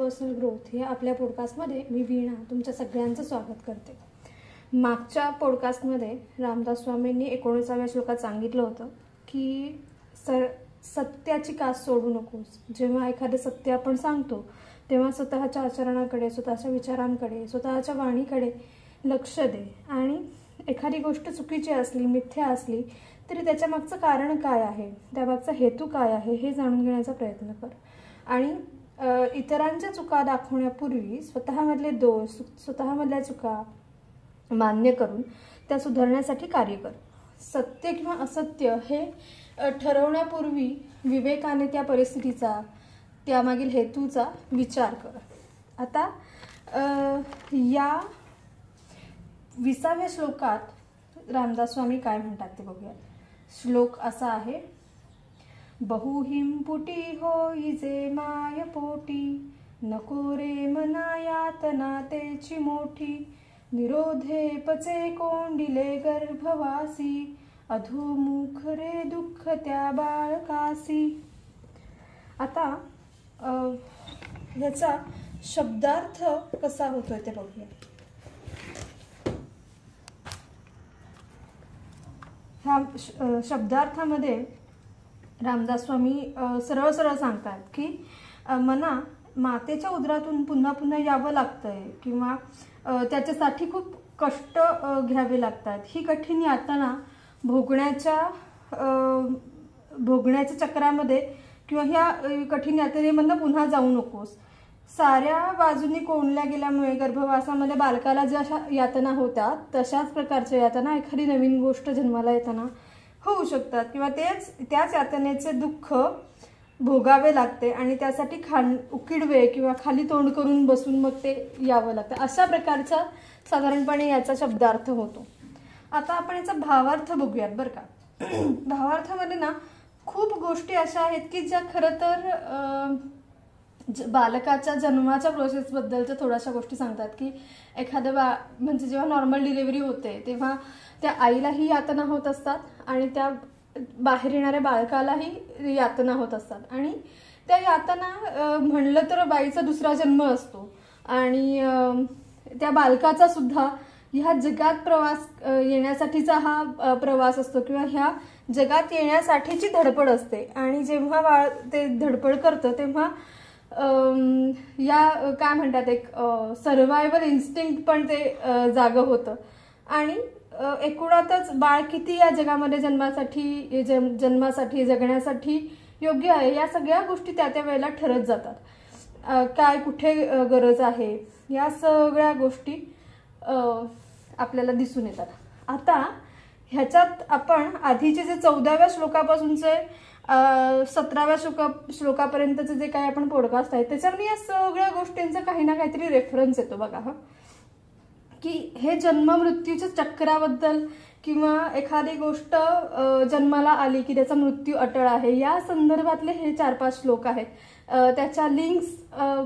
Personal growth या आपल्या पॉडकास्टमध्ये मी वीणा तुमच्या सगळ्यांचं स्वागत करते। मागच्या पॉडकास्टमध्ये रामदास स्वामींनी 19व्या श्लोकात सांगितलं होतं की सत्याची कास सोडू नकोस। जेव्हा एखादं सत्य आपण सांगतो तेव्हा स्वतःच्या आचरणाकडे, स्वतःच्या विचारांकडे, स्वतःच्या वाणीकडे लक्ष दे आणि एखादी गोष्ट चुकीची असली, मिथ्या असली तरी त्याच्या मागचं कारण काय आहे, त्यामागचा हेतू काय आहे हे जाणून घेण्याचा प्रयत्न कर आणि इतरांच्या चुका दाखवण्यापूर्वी स्वतःमधले दोष, स्वतःमधल्या चुका मान्य करून त्या सुधारण्यासाठी कार्य कर। सत्य किंवा असत्य हे ठरवण्यापूर्वी विवेकाने त्या परिस्थितीचा, त्यामागील हेतूचा विचार कर। आता या 20व्या श्लोकात रामदास स्वामी काय म्हणतात ते बघूया। श्लोक असा आहे, बहुहिं पुटी होई जे माय पोटी, नको रे मना यातना तेची मोठी, निरोधे पचे कोंडिले गर्भवासी, अधोमुख रे दुःख त्या बाळकासी। आता याचा शब्दार्थ कसा होतोय ते बघूया। ह्या शब्दार्थामध्ये रामदास स्वामी सरळ सरळ सांगतात की मना मातेच्या उदरातून पुन्हा पुन्हा यावं लागतंय किंवा त्याच्यासाठी खूप कष्ट घ्यावे लागतात। ही कठीण यातना भोगण्याच्या चक्रामध्ये किंवा ह्या कठीण यातनेमधनं पुन्हा जाऊ नकोस। साऱ्या बाजूंनी कोंडल्या गेल्यामुळे गर्भवासामध्ये बालकाला ज्या यातना होत्या तशाच प्रकारच्या यातना एखादी नवीन गोष्ट जन्माला येताना होऊ शकतात किंवा त्याच यातनेचे दुःख भोगावे लागते आणि त्यासाठी उकिडवे किंवा खाली तोंड करून बसून मग ते यावं लागतं। अशा प्रकारचा साधारणपणे याचा शब्दार्थ होतो। आता आपण याचा भावार्थ बघूयात बरं का। भावार्थामध्ये ना खूप गोष्टी अशा आहेत की ज्या खरं तर बालकाच्या जन्माच्या प्रोसेसबद्दलच्या थोड्याशा गोष्टी सांगतात की एखादं म्हणजे जेव्हा नॉर्मल डिलिव्हरी होते तेव्हा त्या आईलाही यातना होत असतात आणि त्या बाहेर येणाऱ्या बाळकालाही यातना होत असतात आणि त्या यातना म्हणलं तर बाईचा दुसरा जन्म असतो आणि त्या बालकाचा सुद्धा ह्या जगात येण्यासाठीचा हा प्रवास असतो किंवा ह्या जगात येण्यासाठीची धडपड असते आणि जेव्हा बाळ ते धडपड करतं तेव्हा या काय म्हणतात एक सर्व्हायव्हल इन्स्टिंक्ट पण ते जागं होतं आणि एकूणातच बाळ किती या जगामध्ये जन्मासाठी जगण्यासाठी योग्य आहे या सगळ्या गोष्टी त्या वेळेला ठरत जातात। काय कुठे गरज आहे या सगळ्या गोष्टी आपल्याला दिसून येतात। आता ह्याच्यात आपण आधीचे जे 14व्या श्लोकापासूनचे 17व्या श्लोकापर्यंतचे जे काही आपण पॉडकास्ट आहे त्याच्यामध्ये या सगळ्या गोष्टींचा काही ना काहीतरी रेफरन्स येतो बघा हा, की हे जन्म मृत्यूच्या चक्राबद्दल किंवा एखादी गोष्ट जन्माला आली की त्याचा मृत्यू अटळ आहे या संदर्भातले हे 4-5 श्लोक आहेत। त्याच्या लिंक्स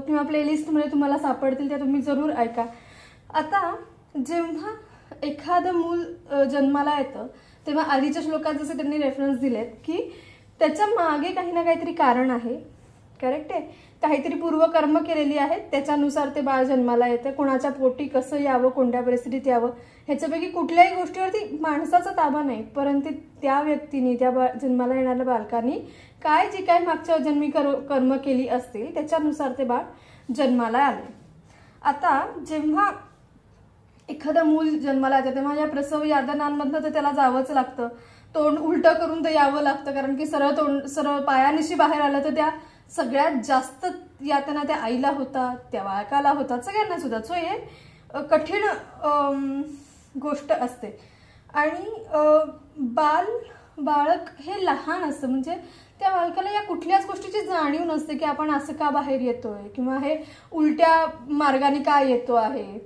किंवा प्लेलिस्टमध्ये तुम्हाला सापडतील, त्या तुम्ही जरूर ऐका। आता जेव्हा एखादं मूल जन्माला येतं तेव्हा आधीच्या श्लोकात जसे त्यांनी रेफरन्स दिलेत की त्याच्या मागे काही ना काहीतरी कारण आहे, करेक्ट आहे, काहीतरी पूर्वकर्म केलेली आहेत त्याच्यानुसार ते बाळ जन्माला येतं। कोणाच्या पोटी कसं यावं, कोणत्या परिस्थितीत यावं ह्याच्यापैकी कुठल्याही गोष्टीवरती माणसाचा ताबा नाही, परंतु त्या व्यक्तीने, त्या जन्माला येणाऱ्या बालकांनी जी काय मागच्या जन्मी कर्म केली असतील त्याच्यानुसार ते बाळ जन्माला आले। आता जेव्हा एखादं मूल जन्माला येतं तेव्हा या प्रसव यातनांमधनं तर त्याला जावंच लागतं, तोंड उलटं करून तर यावं लागतं कारण की सरळ पायानिशी बाहेर आलं तर त्या सगळ्यात जास्त यातना त्या आईला होतात, त्या बाळकाला होतात, सगळ्यांनाच होतात। सो हे कठीण गोष्ट असते आणि बाळक हे लहान असतं म्हणजे त्या बालकाला या कुठल्याच गोष्टीची जाणीव नसते की आपण असं का बाहेर येतोय किंवा हे उलट्या मार्गाने का येतो आहे।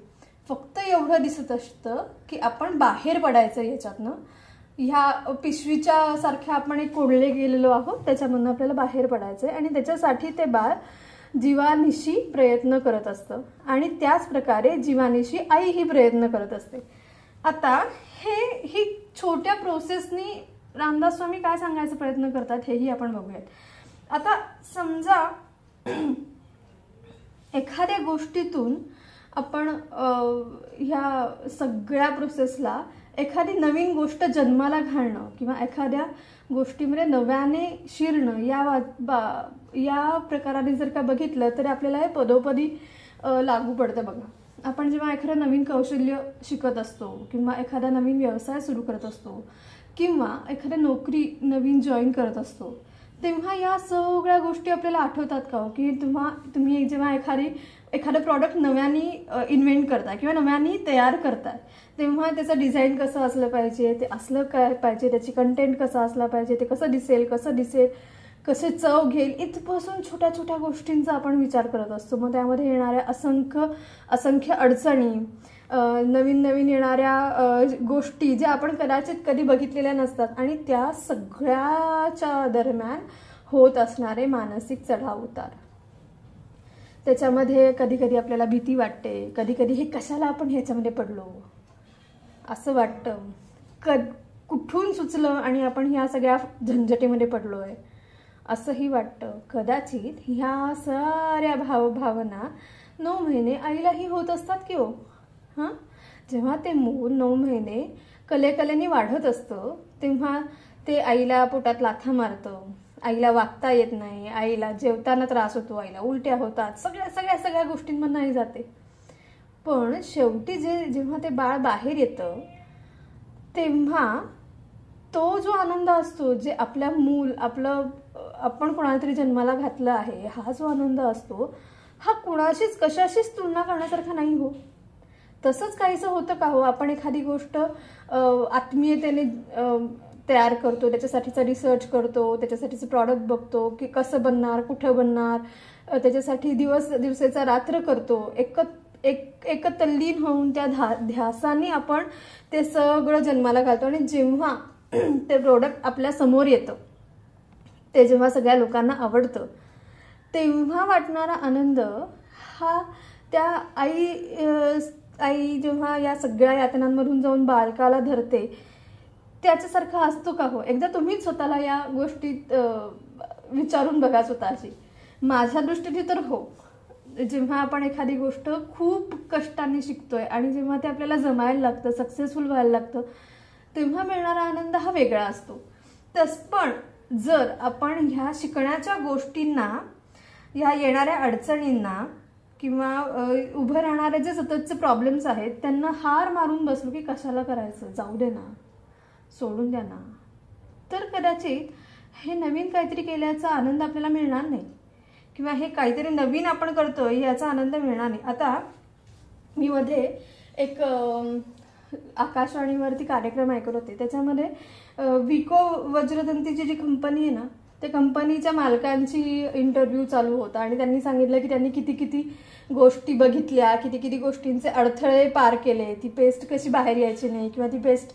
फक्त एवढं दिसत असतं की आपण बाहेर पडायचं याच्यातनं, ह्या पिशवीच्या सारख्या आपण एक कोंडले गेलेलो आहोत त्याच्यामधून आपल्याला बाहेर पडायचंय आणि त्याच्यासाठी ते बाळ जीवानिशी प्रयत्न करत असतं आणि त्याच प्रकारे जीवानिशी आई ही प्रयत्न करत असते। आता ही छोट्या प्रोसेसनी रामदास स्वामी काय सांगायचा प्रयत्न करतात हेही आपण बघूयात। आता समजा एखाद्या गोष्टीतून आपण ह्या सगळ्या प्रोसेसला एखादी नवीन गोष्ट जन्माला घालणं किंवा एखाद्या गोष्टीमध्ये नव्याने शिरणं या प्रकाराने जर का बघितलं तर आपल्याला हे पदोपदी लागू पडतं बघा. आपण जेव्हा एखादं नवीन कौशल्य शिकत असतो किंवा एखादा नवीन व्यवसाय सुरू करत असतो किंवा एखादी नोकरी नवीन जॉईन करत असतो तेव्हा या सगळ्या गोष्टी आपल्याला आठवतात का हो? की तुम्ही जेव्हा एखादं प्रॉडक्ट नव्याने इन्व्हेंट करताय किंवा नव्याने तयार करताय तेव्हा त्याचं डिझाईन कसं असलं पाहिजे, ते असलं काय पाहिजे, त्याची कंटेंट कसं असलं पाहिजे, ते कसं दिसेल, कसे चव घेईल, इथपासून छोट्या छोट्या गोष्टींचा आपण विचार करत असतो. मग त्यामध्ये येणाऱ्या असंख्य अडचणी, नवीन येणाऱ्या गोष्टी ज्या आपण कदाचित कधी बघितलेल्या नसतात आणि त्या सगळ्याच्या दरम्यान होत असणारे मानसिक चढाव उतार. त्याच्यामध्ये कधी कधी आपल्याला भीती वाटते, कधी कधी हे कशाला आपण ह्याच्यामध्ये पडलो असं वाटतं, कुठून सुचलं आणि आपण ह्या सगळ्या झंझटीमध्ये पडलोय असंही वाटतं. कदाचित ह्या साऱ्या भावना 9 महिने आईलाही होत असतात की हो. जेव्हा ते मूल 9 महिने कलेने वाढत असतं तेव्हा ते आईला पोटात लाथा मारतं, आईला वागता येत नाही, आईला जेवताना त्रास होतो, आईला उलट्या होतात, सगळ्या गोष्टींमधून आई जाते. पण शेवटी जेव्हा ते बाळ बाहेर येतं तेव्हा तो जो आनंद असतो, जे आपण कोणाला तरी जन्माला घातलं आहे, हा जो आनंद असतो हा कुणाशीच कशाशीच तुलना करण्यासारखा नाही हो. तसंच काहीसं होतं का हो? आपण एखादी गोष्ट आत्मीयतेने तयार करतो, त्याच्यासाठीचा रिसर्च करतो, त्याच्यासाठीचं प्रॉडक्ट बघतो की कसं बनणार, कुठं बनणार, त्याच्यासाठी दिवसाचा रात्र करतो, एक तल्लीन होऊन त्या ध्यासाने आपण ते सगळं जन्माला घालतो. आणि जेव्हा ते प्रोडक्ट आपल्या समोर येतं, ते जेव्हा सगळ्या लोकांना आवडतं तेव्हा वाटणारा आनंद हा त्या आई जेव्हा या सगळ्या यातनांमधून जाऊन बालकाला धरते त्याच्यासारखा असतो का हो? एकदा तुम्हीच स्वतःला या गोष्टीत विचारून बघा स्वतःची. माझ्या दृष्टीने तर हो. जेव्हा आपण एखादी गोष्ट खूप कष्टाने शिकतोय आणि जेव्हा ते आपल्याला जमायला लागतं, सक्सेसफुल व्हायला लागतं तेव्हा मिळणारा आनंद हा वेगळा असतो. पण जर आपण ह्या शिकण्याच्या गोष्टींना, ह्या येणाऱ्या अडचणींना किंवा उभं राहणारे जे सततचे प्रॉब्लेम्स आहेत त्यांना हार मारून बसलो की कशाला करायचं, जाऊ दे ना, सोडून द्या ना, तर कदाचित हे नवीन काहीतरी केल्याचा आनंद आपल्याला मिळणार नाही किंवा हे काहीतरी नवीन आपण करतोय याचा आनंद मिळणार नाही. आता मी मध्ये एक आकाशवाणीवरती कार्यक्रम ऐकत होते, त्याच्यामध्ये विको वज्रतंतीची जी कंपनी आहे ना त्या कंपनीच्या मालकांची इंटरव्ह्यू चालू होता आणि त्यांनी सांगितलं की त्यांनी किती गोष्टी बघितल्या, किती गोष्टींचे अडथळे पार केले, ती पेस्ट कशी बाहेर यायची नाही किंवा ती पेस्ट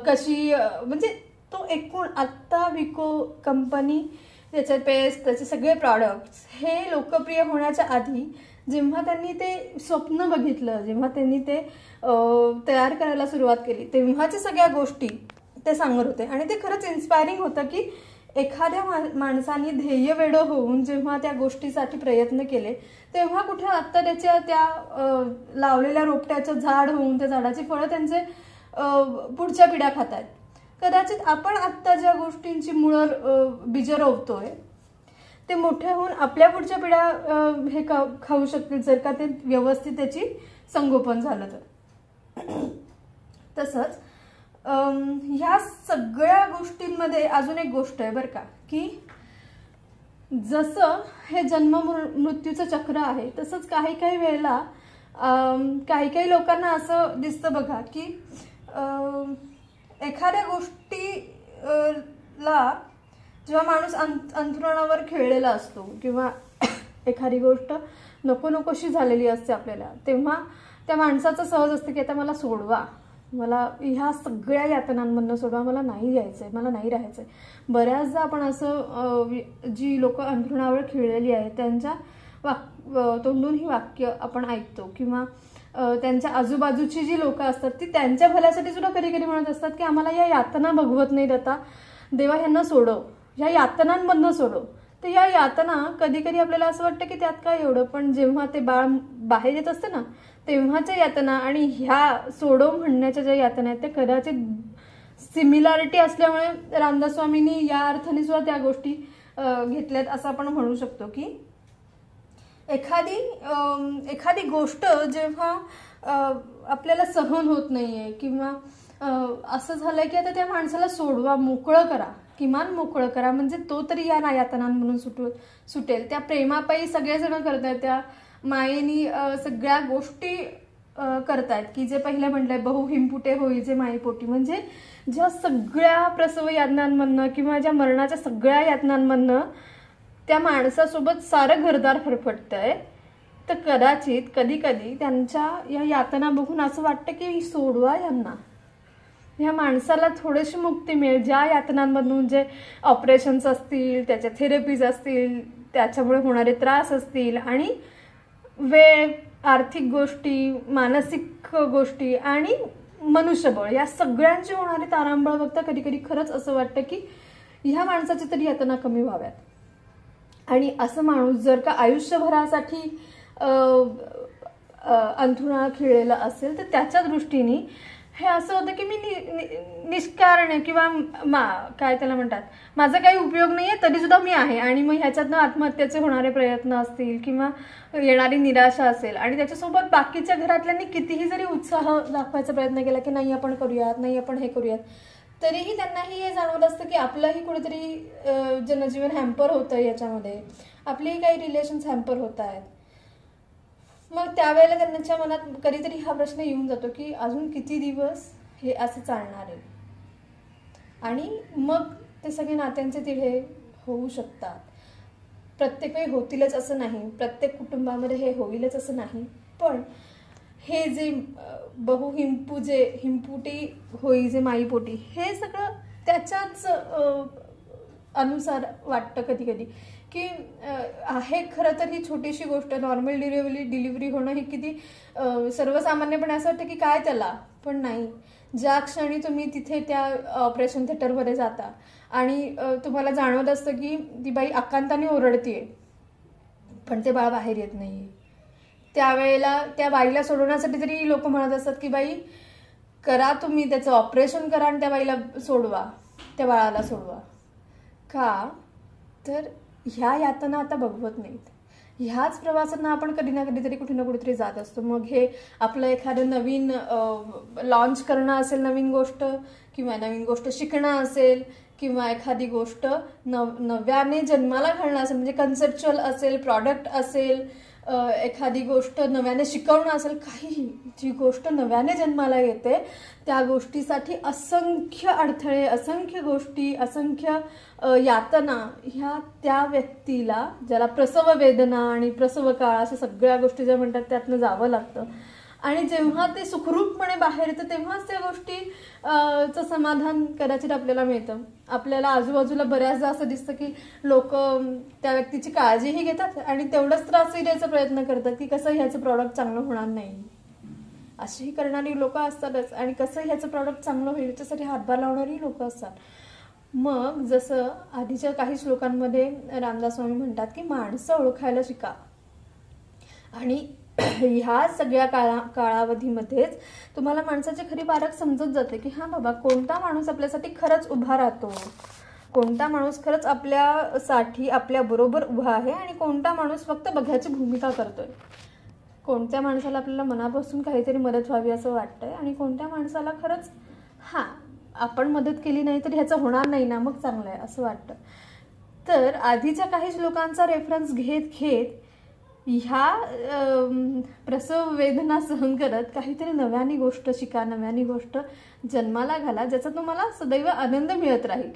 कशी, म्हणजे तो एकूण आत्ता विको कंपनी, त्याचे पेस्ट, त्याचे सगळे प्रॉडक्ट्स हे लोकप्रिय होण्याच्या आधी जेव्हा त्यांनी ते स्वप्न बघितलं, जेव्हा त्यांनी ते तयार करायला सुरुवात केली तेव्हाच्या सगळ्या गोष्टी ते सांगत होते. आणि ते खरंच इन्स्पायरिंग होतं की एखाद्या माणसाने ध्येयवेडं होऊन जेव्हा त्या गोष्टीसाठी प्रयत्न केले तेव्हा कुठे आत्ता त्या लावलेल्या रोपट्याचं झाड होऊन त्या झाडाची फळं त्यांचे पुढच्या पिढ्या खात आहेत. कदाचित आपण आत्ता ज्या गोष्टींची मुळं बीज रोवतोय ते मोठे होऊन आपल्या पुढच्या पिढ्या हे खाऊ शकतील जर का ते व्यवस्थित त्याची संगोपन झालं तर. तसंच ह्या सगळ्या गोष्टींमध्ये अजून एक गोष्ट आहे बरं का, की जसं हे जन्म मृत्यूचं चक्र आहे तसंच काही वेळेला काही लोकांना असं दिसतं बघा की एखाद्या गोष्टीला जेव्हा माणूस अंथरुणावर खेळलेला असतो किंवा एखादी गोष्ट नकोशी झालेली असते आपल्याला तेव्हा त्या माणसाचं सहज असतं की आता मला सोडवा, मला ह्या सगळ्या यातनांमधनं सोडवा, मला नाही जायचंय, मला नाही राहायचंय. बऱ्याचदा आपण असं जी लोक अंथरुणावर खिळलेली आहेत त्यांच्या तोंडून ही वाक्य आपण ऐकतो किंवा त्यांच्या आजूबाजूची जी लोक असतात ती त्यांच्या भल्यासाठी सुद्धा कधी म्हणत असतात की आम्हाला या यातना बघवत नाहीत, आता देवा ह्यांना सोडव, या यातनांमधनं सोडव, तर या यातना कधी कधी आपल्याला असं वाटतं की त्यात काय एवढं, पण जेव्हा ते बाळ बाहेर येत असते ना तेव्हाच्या यातना आणि ह्या सोडो म्हणण्याच्या ज्या यातना आहेत त्या कदाचित सिमिलॅरिटी असल्यामुळे रामदास स्वामींनी या अर्थाने सुद्धा त्या गोष्टी घेतल्यात असं आपण म्हणू शकतो की एखादी गोष्ट जेव्हा आपल्याला सहन होत नाहीये किंवा असं झालंय की आता त्या माणसाला सोडवा, मोकळं करा, किमान मोकळं करा, म्हणजे तो तरी या यातनांमधून सुटेल. त्या प्रेमापायी सगळेजण करतायत, त्या मायेनी सगळ्या गोष्टी करतायत की जे पहिले म्हटलंय बहु हिमपुटे होई जे मायेपोटी, म्हणजे ज्या सगळ्या प्रसव यातनांमधनं किंवा ज्या मरणाच्या सगळ्या यातनांमधनं त्या माणसासोबत सारं घरदार फरफटतंय. तर कदाचित कधी कधी त्यांच्या या यातना बघून असं वाटतं की सोडवा यांना, ह्या माणसाला थोडीशी मुक्ती मिळेल. ज्या यातनांमधून जे ऑपरेशन्स असतील, त्याच्या थेरपीज असतील, त्याच्यामुळे होणारे त्रास असतील आणि वेळ, आर्थिक गोष्टी, मानसिक गोष्टी आणि मनुष्यबळ या सगळ्यांची होणारी तारांबळ बघता कधी कधी खरंच असं वाटतं की ह्या माणसाची तरी यातना कमी व्हाव्यात. आणि असं माणूस जर का आयुष्यभरासाठी अंथरुणाला खिळलेला असेल तर त्याच्या दृष्टीने हे असं होतं की मी निष्कारण किंवा काय त्याला म्हणतात, माझा काही उपयोग नाहीये तरी सुद्धा मी आहे. आणि मग ह्याच्यातनं आत्महत्येचे होणारे प्रयत्न असतील किंवा येणारी निराशा असेल आणि त्याच्यासोबत बाकीच्या घरातल्यांनी कितीही जरी उत्साह दाखवायचा प्रयत्न केला की नाही आपण करूयात, नाही आपण हे करूयात, तरीही त्यांनाही हे जाणवलं असतं की आपलंही कुठेतरी जनजीवन हॅम्पर होतं याच्यामध्ये, आपलेही काही रिलेशन्स हॅम्पर होत आहेत. मग त्यावेळेला त्यांच्या मनात कधीतरी हा प्रश्न येऊन जातो की अजून किती दिवस हे असं चालणार आहे. आणि मग ते सगळे नात्यांचे तिढे होऊ शकतात. प्रत्येक वेळी होतीलच असं नाही, प्रत्येक कुटुंबामध्ये हे होईलच असं नाही, पण हे जे हिमपुटी होई जे माईपोटी, हे सगळं त्याच्याच अनुसार वाटतं कधी कधी की आहे. खरं तर ही छोटीशी गोष्ट, नॉर्मल डिलिव्हरी होणं हे किती सर्वसामान्यपणे असं वाटतं की काय त्याला, पण नाही. ज्या क्षणी तुम्ही तिथे त्या ऑपरेशन थिएटरमध्ये जाता आणि तुम्हाला जाणवत असतं की ती बाई आकांताने ओरडतीये पण ते बाळ बाहेर येत नाही, त्यावेळेला त्या बाईला सोडवण्यासाठी तरी लोक म्हणत असतात की बाई करा, तुम्ही त्याचं ऑपरेशन करा आणि त्या बाईला सोडवा, त्या बाळाला सोडवा. का तर ह्या यातना आता बघवत नाहीत. ह्याच प्रवासांना आपण कधी ना कधीतरी कुठे ना कुठेतरी जात असतो. मग हे आपलं एखादं नवीन लॉन्च करणं असेल, नवीन गोष्ट किंवा नवीन गोष्ट शिकणं असेल किंवा एखादी गोष्ट नव्याने जन्माला घालणं असेल, म्हणजे कन्सेप्च्युअल असेल, प्रॉडक्ट असेल, एखादी गोष्ट नव्याने शिकवणं असेल, काहीही जी गोष्ट नव्याने जन्माला येते त्या गोष्टीसाठी असंख्य अडथळे, असंख्य गोष्टी, असंख्य यातना ह्या त्या व्यक्तीला, ज्याला प्रसव वेदना आणि प्रसव काळ अशा सगळ्या गोष्टी ज्या म्हणतात त्यातनं जावं लागतं. आणि जेव्हा ते सुखरूपपणे बाहेर येतं तेव्हाच त्या गोष्टीचं समाधान कदाचित आपल्याला मिळतं. आपल्याला आजूबाजूला बऱ्याचदा असं दिसतं की लोक त्या व्यक्तीची काळजीही घेतात आणि तेवढंच त्रासही द्यायचा प्रयत्न करतात की कसं ह्याचं प्रॉडक्ट चांगलं होणार नाही, अशीही करणारी लोक असतातच. आणि कसं ह्याचं प्रॉडक्ट चांगलं होईल याच्यासाठी हातभार लावणारी लोक असतात. मग जसं आधीच्या काही श्लोकांमध्ये रामदास स्वामी म्हणतात की माणसं ओळखायला शिका. आणि ह्या सगळ्या काळावधीमध्येच तुम्हाला माणसाची खरी पारख समजत जाते की हा बाबा कोणता माणूस आपल्यासाठी खरंच उभा राहतो, कोणता माणूस खरंच आपल्यासाठी आपल्या बरोबर उभा आहे आणि कोणता माणूस फक्त बघ्याची भूमिका करतोय. कोणत्या माणसाला आपल्याला मनापासून काहीतरी मदत व्हावी असं वाटतंय आणि कोणत्या माणसाला खरंच आपण मदत केली नाही तर ह्याचं होणार नाही ना, मग चांगलं आहे असं वाटतं. तर आधीच्या काही श्लोकांचा रेफरन्स घेत ह्या प्रसव वेदना सहन करत काहीतरी नव्यानी गोष्ट शिका, नव्यानी गोष्ट जन्माला घाला, ज्याचा तुम्हाला सदैव आनंद मिळत राहील.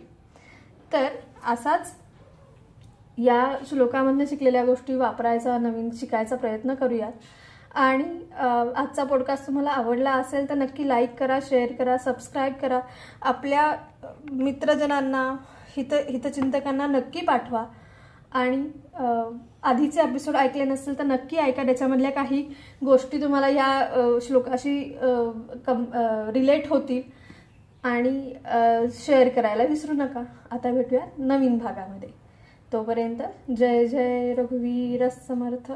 तर असाच या श्लोकामधनं शिकलेल्या गोष्टी वापरायचा, नवीन शिकायचा प्रयत्न करूयात. आणि आजचा पॉडकास्ट तुम्हाला आवडला असेल तर नक्की लाईक करा, शेअर करा, सबस्क्राईब करा. आपल्या मित्रजनांना, हितचिंतकांना नक्की पाठवा. आणि आधीचे एपिसोड ऐकले नसतील तर नक्की ऐका, त्याच्यामधल्या काही गोष्टी तुम्हाला या श्लोकाशी रिलेट होतील. आणि शेअर करायला विसरू नका. आता भेटूया नवीन भागामध्ये. तोपर्यंत जय जय रघुवीर समर्थ.